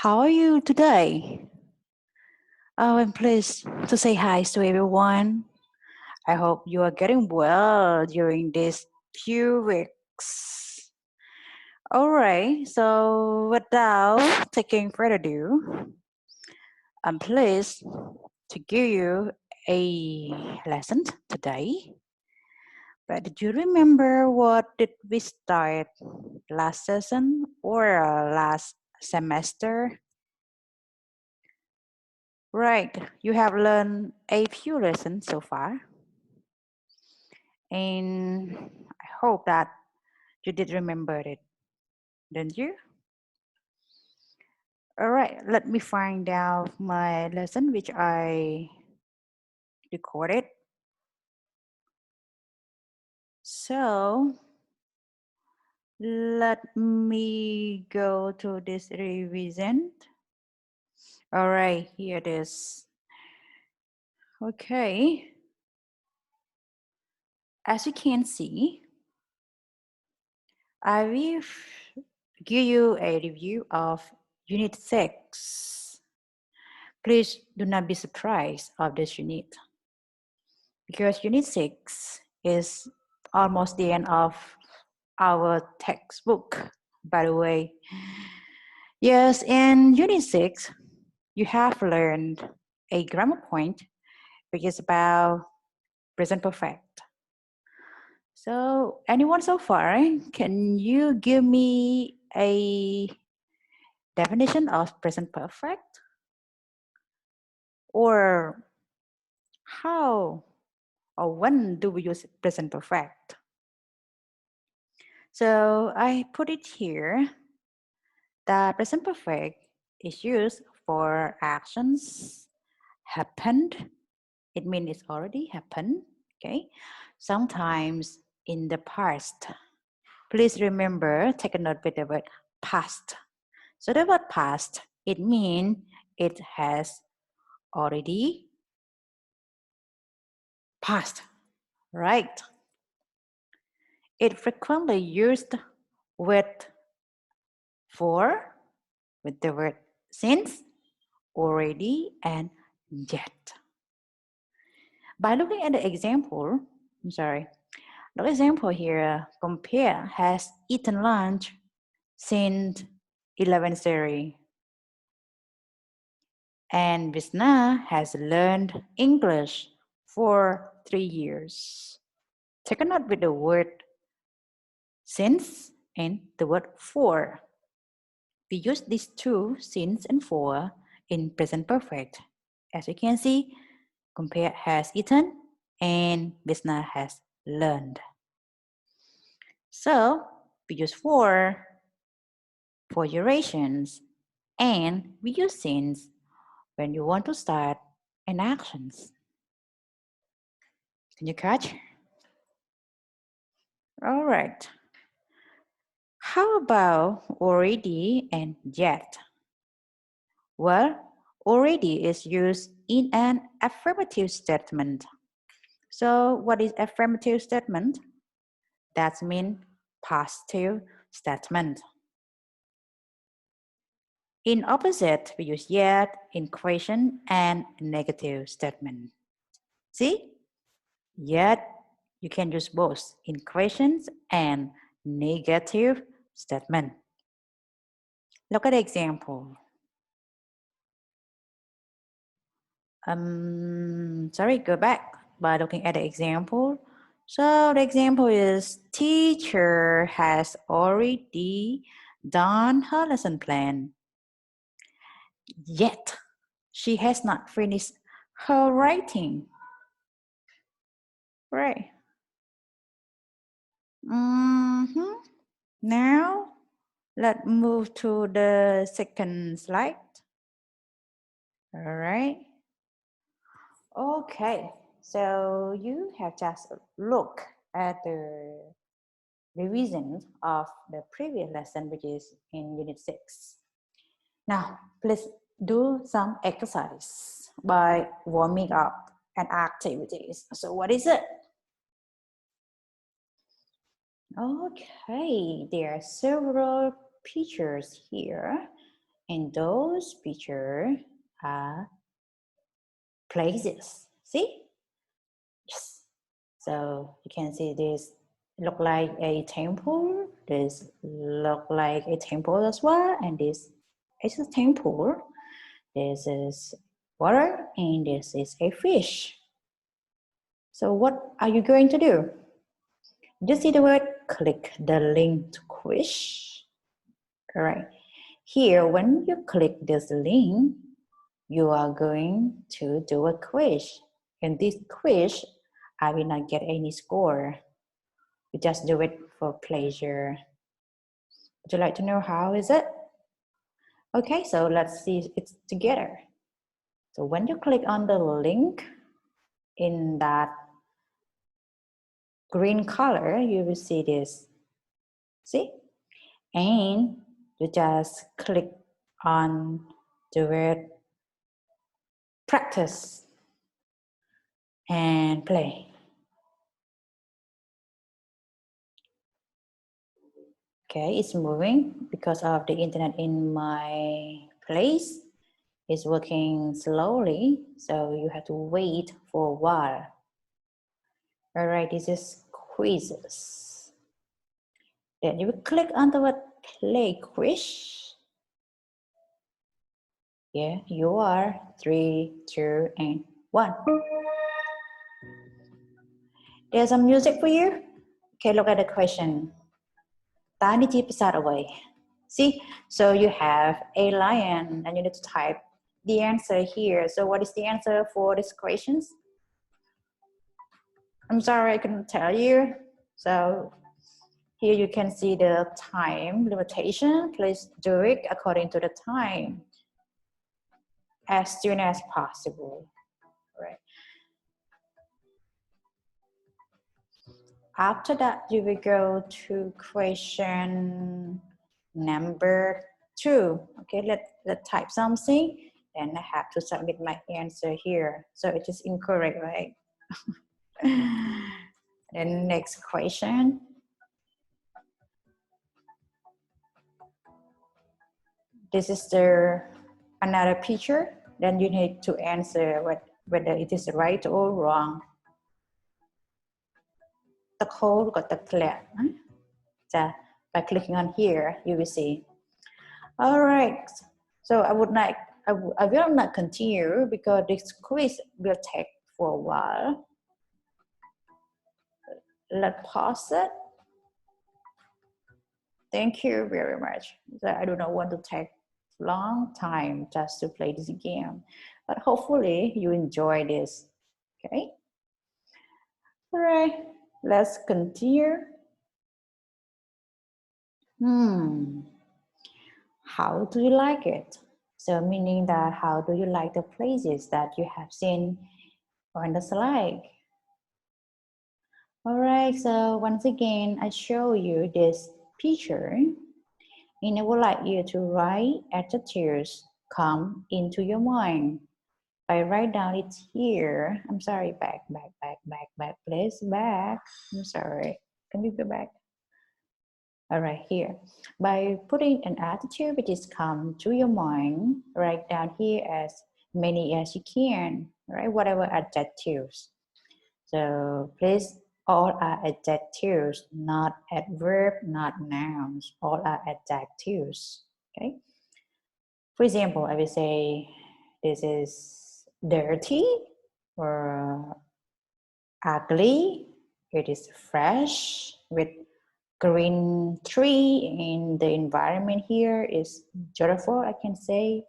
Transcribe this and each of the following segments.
How are you today? I'm pleased to say hi to everyone. I hope you are getting well during these few weeks. All right, so without taking further ado, I'm pleased to give you a lesson today. But did you remember what did we start last session or last semester? Right, you have learned a few lessons so far, and I hope that you did remember it, didn't you? All right, let me find out my lesson which I recorded. So let me go to this revision. All right, here it is. Okay, as you can see, I will give you a review of Unit 6. Please do not be surprised of this unit because Unit 6 is almost the end of our textbook, by the way. Yes, in Unit 6, you have learned a grammar point which is about present perfect. So, anyone so far, can you give me a definition of present perfect? Or how or when do we use present perfect? So I put it here. The present perfect is used for actions happened. It means it's already happened. Okay. Sometimes in the past. Please remember, take a note with the word past. So the word past, it means it has already passed, right? It frequently used with for, with the word since, already, and yet. By looking at the example, the example here, compare has eaten lunch since 11:30, and Visna has learned English for 3 years. Take a note with the word since and the word for. We use these two, since and for, in present perfect. As you can see, compare has eaten and Visna has learned. So we use for durations, and we use since when you want to start an actions. Can you catch? All right. How about already and yet? Well, already is used in an affirmative statement. So what is affirmative statement? That means positive statement. In opposite, we use yet in question and negative statement. See? Yet you can use both in questions and negative statement. Look at the example. Go back by looking at the example. So the example is teacher has already done her lesson plan. Yet she has not finished her writing. Right. Now let's move to the second slide. All right. Okay. So you have just looked at the revision of the previous lesson, which is in Unit 6. Now, please do some exercise by warming up and activities. So what is it? Okay, there are several pictures here, And those pictures are places. See? Yes. So you can see this look like a temple. This look like a temple as well. And this is a temple. This is water and this is a fish. So what are you going to do? You see the word click the link to quiz. All right. Here, when you click this link, you are going to do a quiz. In this quiz, I will not get any score. You just do it for pleasure. Would you like to know how is it? Okay, so let's see it together. So when you click on the link in that green color, you will see this. See? And you just click on the word practice and play. Okay, it's moving because of the internet in my place. It's working slowly, so you have to wait for a while. All right, this is quizzes. Then you will click on the word play quiz. Yeah, you are 3, 2, and 1. There's some music for you. Okay, look at the question. Tani pasar away. See, so you have a lion and you need to type the answer here. So what is the answer for these questions? I'm sorry, I couldn't tell you. So here you can see the time limitation. Please do it according to the time as soon as possible. Right. After that, you will go to question number 2. Okay, let's type something. Then I have to submit my answer here. So it is incorrect, right? Then next question. This is another picture. Then you need to answer whether it is right or wrong. The code got the clear. So by clicking on here, you will see. All right. So I will not continue because this quiz will take for a while. Let's pause it. Thank you very much. I do not want to take long time just to play this game, but hopefully you enjoy this. Okay. All right. Let's continue. How do you like it? So meaning that how do you like the places that you have seen on the slide? All right, so once again, I show you this picture and I would like you to write adjectives come into your mind. I write down it here. I'm sorry, back, please, back. I'm sorry, can you go back? All right, here. By putting an adjective which is come to your mind, write down here as many as you can, right? Whatever adjectives. So please, all are adjectives, not adverb, not nouns. All are adjectives, okay? For example, I will say this is dirty or ugly. It is fresh with green tree, and the environment here is beautiful, I can say.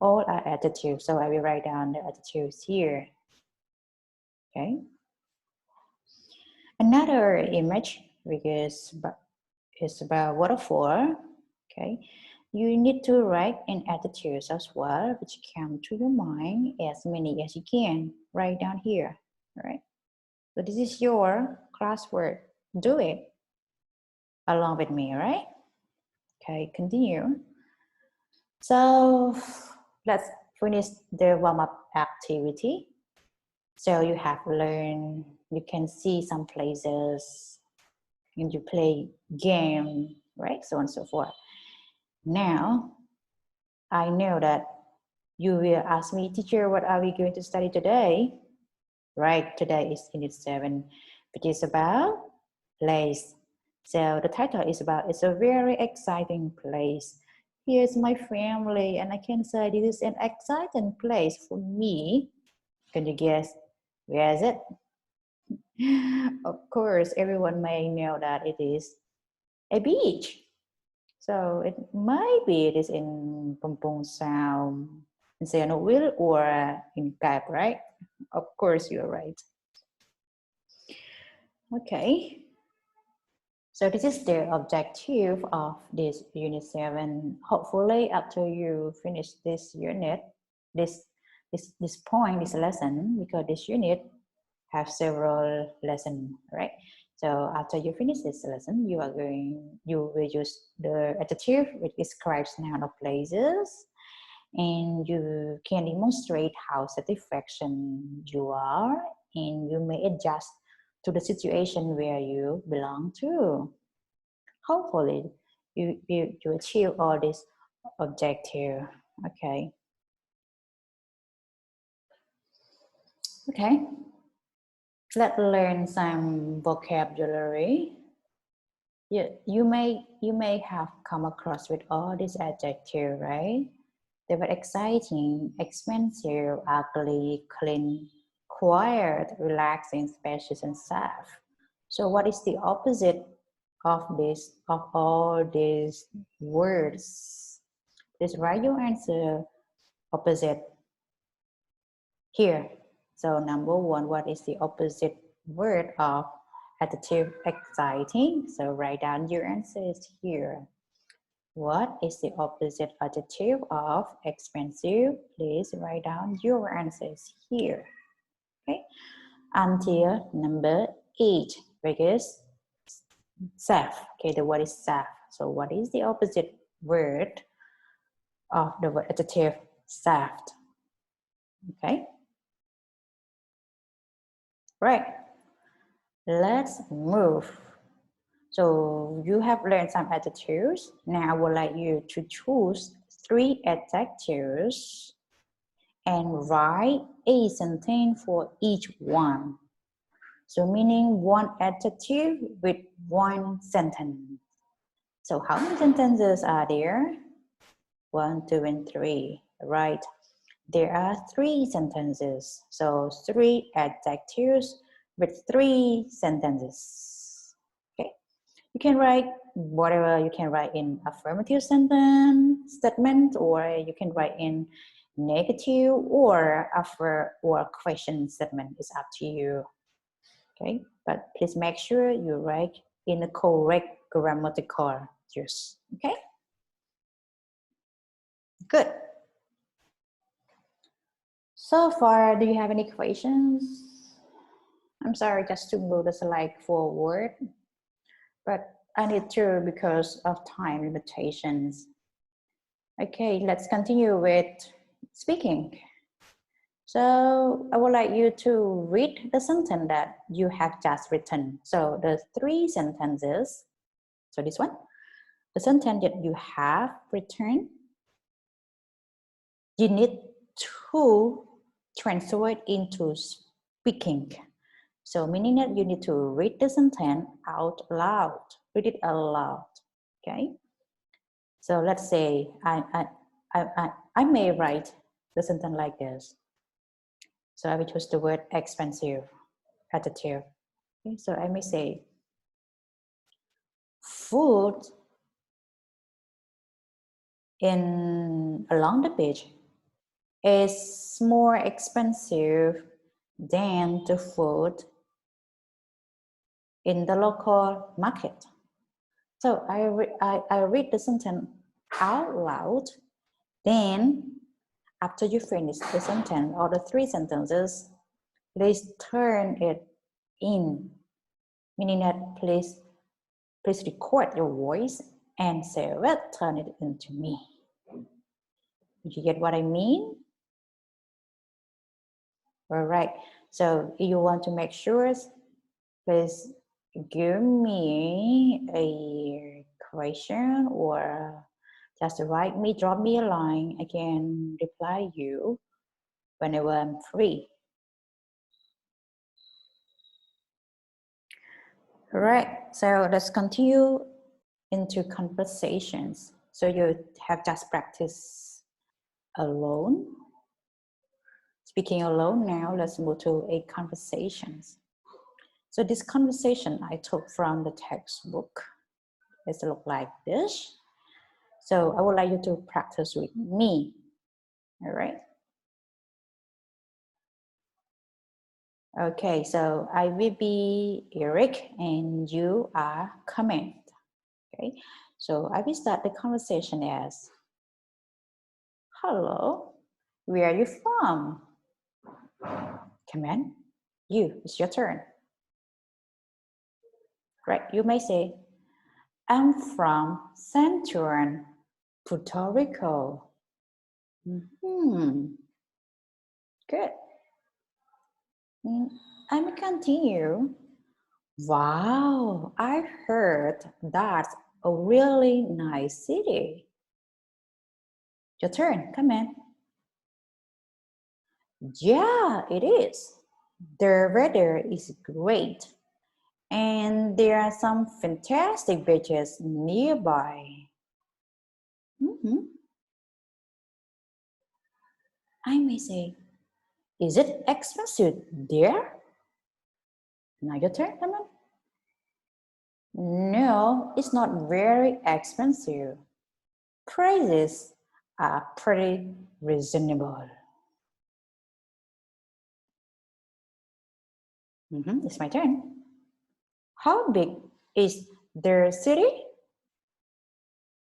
All are adjectives, so I will write down the adjectives here. Okay. Another image, because it's about waterfall. Okay. You need to write an adjectives as well, which come to your mind as many as you can. Write down here. All right. So this is your classwork. Do it along with me, right? Okay, continue. So let's finish the warm-up activity. So you have learned, you can see some places and you play game, right? So on and so forth. Now, I know that you will ask me, teacher, what are we going to study today? Right, today is Unit 7, which is about place. So the title is about, it's a very exciting place. Here's my family, and I can say this is an exciting place for me. Can you guess where is it? Of course, everyone may know that it is a beach. So it might be it is in Pompong Sound, in Sihanoukville, or in Cap, right? Of course, you're right. Okay. So this is the objective of this Unit 7. Hopefully, after you finish this unit, this lesson, because this unit have several lessons, right? So after you finish this lesson, you will use the adjective which describes noun of places, and you can demonstrate how satisfaction you are, and you may adjust to the situation where you belong to. Hopefully, you achieve all this objective. Okay. Okay. Let's learn some vocabulary. You may have come across with all these adjectives, right? They were exciting, expensive, ugly, clean, quiet, relaxing, spacious, and safe. So what is the opposite of all these words? Please write your answer opposite here. So number one, what is the opposite word of adjective exciting? So write down your answers here. What is the opposite adjective of expensive? Please write down your answers here. Okay. Until number 8, which is safe. Okay, the word is safe. So what is the opposite word of the word adjective safe? Okay. Right. Let's move. So you have learned some adjectives. Now I would like you to choose 3 adjectives and write a sentence for each one. So meaning one adjective with one sentence. So how many sentences are there? 1, 2, and 3, right? There are 3 sentences. So 3 adjectives with 3 sentences. Okay. You can write whatever you can write in affirmative sentence statement, or you can write in negative or question statement. It's up to you. Okay, but please make sure you write in the correct grammatical use. Okay, good. So far, do you have any questions? I'm sorry, just to move the slide forward, but I need to because of time limitations. Okay, let's continue with speaking. So I would like you to read the sentence that you have just written. So the 3 sentences. So this one, the sentence that you have written, you need to translate into speaking. So meaning that you need to read the sentence out loud. Read it aloud. Okay. So let's say I may write the sentence like this. So I will choose the word expensive adjective. Okay, so I may say, food along the beach is more expensive than the food in the local market. So I read the sentence out loud. Then after you finish the sentence or the 3 sentences, please turn it in, meaning that please record your voice and say, well, turn it into me. Did you get what I mean? All right. So if you want to make sure, please give me a question or Just write me, drop me a line. I can reply you whenever I'm free. All right, so let's continue into conversations. So you have just practiced alone. Speaking alone now, let's move to a conversations. So this conversation I took from the textbook. It look like this. So I would like you to practice with me. All right. Okay, so I will be Eric and you are Comment. Okay, so I will start the conversation as, hello, where are you from? Comment, you, it's your turn. Right, you may say, I'm from Santuan, Puerto Rico. Good. I may continue. Wow, I heard that's a really nice city. Your turn, come in. Yeah, it is. The weather is great. And there are some fantastic beaches nearby. I may say, is it expensive there? Now your turn, come on. No, it's not very expensive. Prices are pretty reasonable. It's my turn. How big is their city?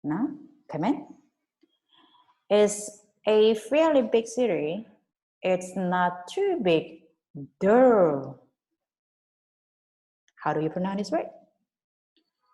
Now, come in. It's a fairly big city. It's not too big, though. How do you pronounce this word?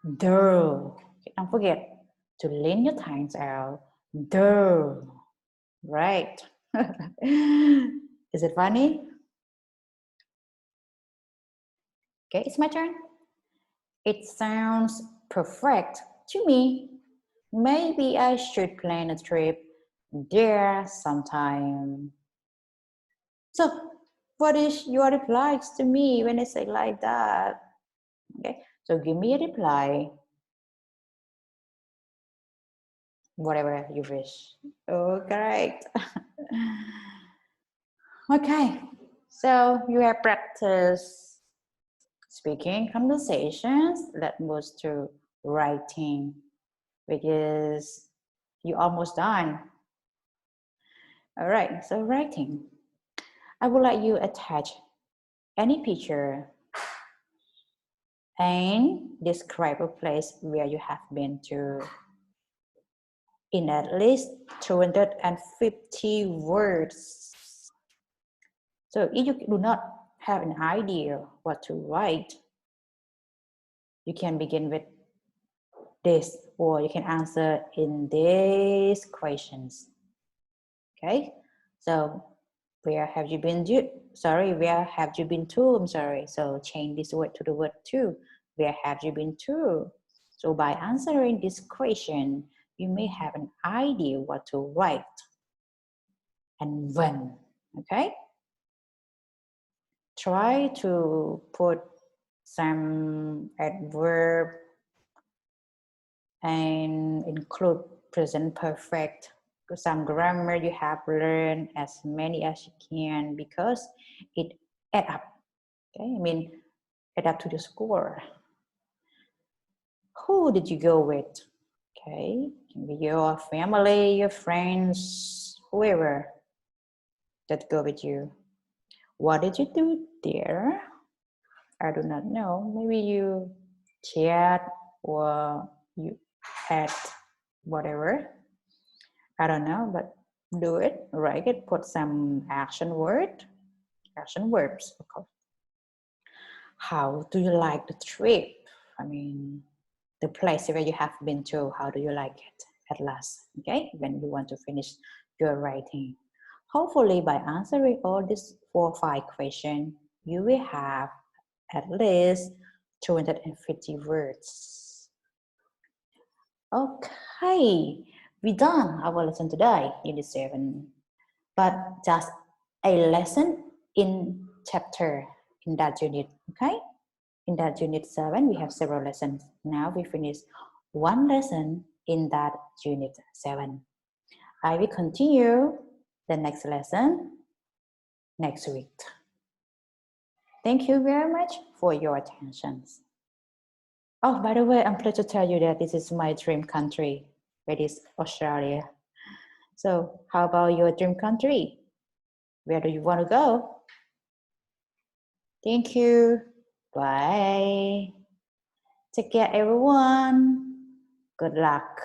Though. Don't forget to lean your tongues out. Though. Right. Is it funny? Okay, it's my turn. It sounds perfect to me. Maybe I should plan a trip there sometime. So, what is your reply to me when I say like that? Okay, so give me a reply. Whatever you wish. Oh, correct. Okay, so you have practiced speaking conversations. Let's move to writing, which is you almost done. All right, so writing. I would like you attach any picture and describe a place where you have been to in at least 250 words. So if you do not have an idea what to write, you can begin with this, or you can answer in these questions. Okay, so where have you been to? Where have you been to? I'm sorry. So change this word to the word to. Where have you been to? So by answering this question, you may have an idea what to write and when. Okay. Try to put some adverb and include present perfect. Some grammar you have learned as many as you can because it add up. Okay, I mean add up to the score. Who did you go with? Okay, can be your family, your friends, whoever that go with you. What did you do there? I do not know. Maybe you chat or you had whatever. I don't know, but do it, write it, put some action verbs, of course. How do you like the trip? I mean, the place where you have been to, how do you like it at last? Okay, when you want to finish your writing. Hopefully by answering all these 4 or 5 questions, you will have at least 250 words. Okay, we done our lesson today, Unit 7, but just a lesson in chapter in that unit, okay? In that Unit 7, we have several lessons. Now we finish one lesson in that Unit 7. I will continue the next lesson next week. Thank you very much for your attention. Oh, by the way, I'm pleased to tell you that this is my dream country, that is Australia. So how about your dream country? Where do you want to go? Thank you. Bye. Take care, everyone. Good luck.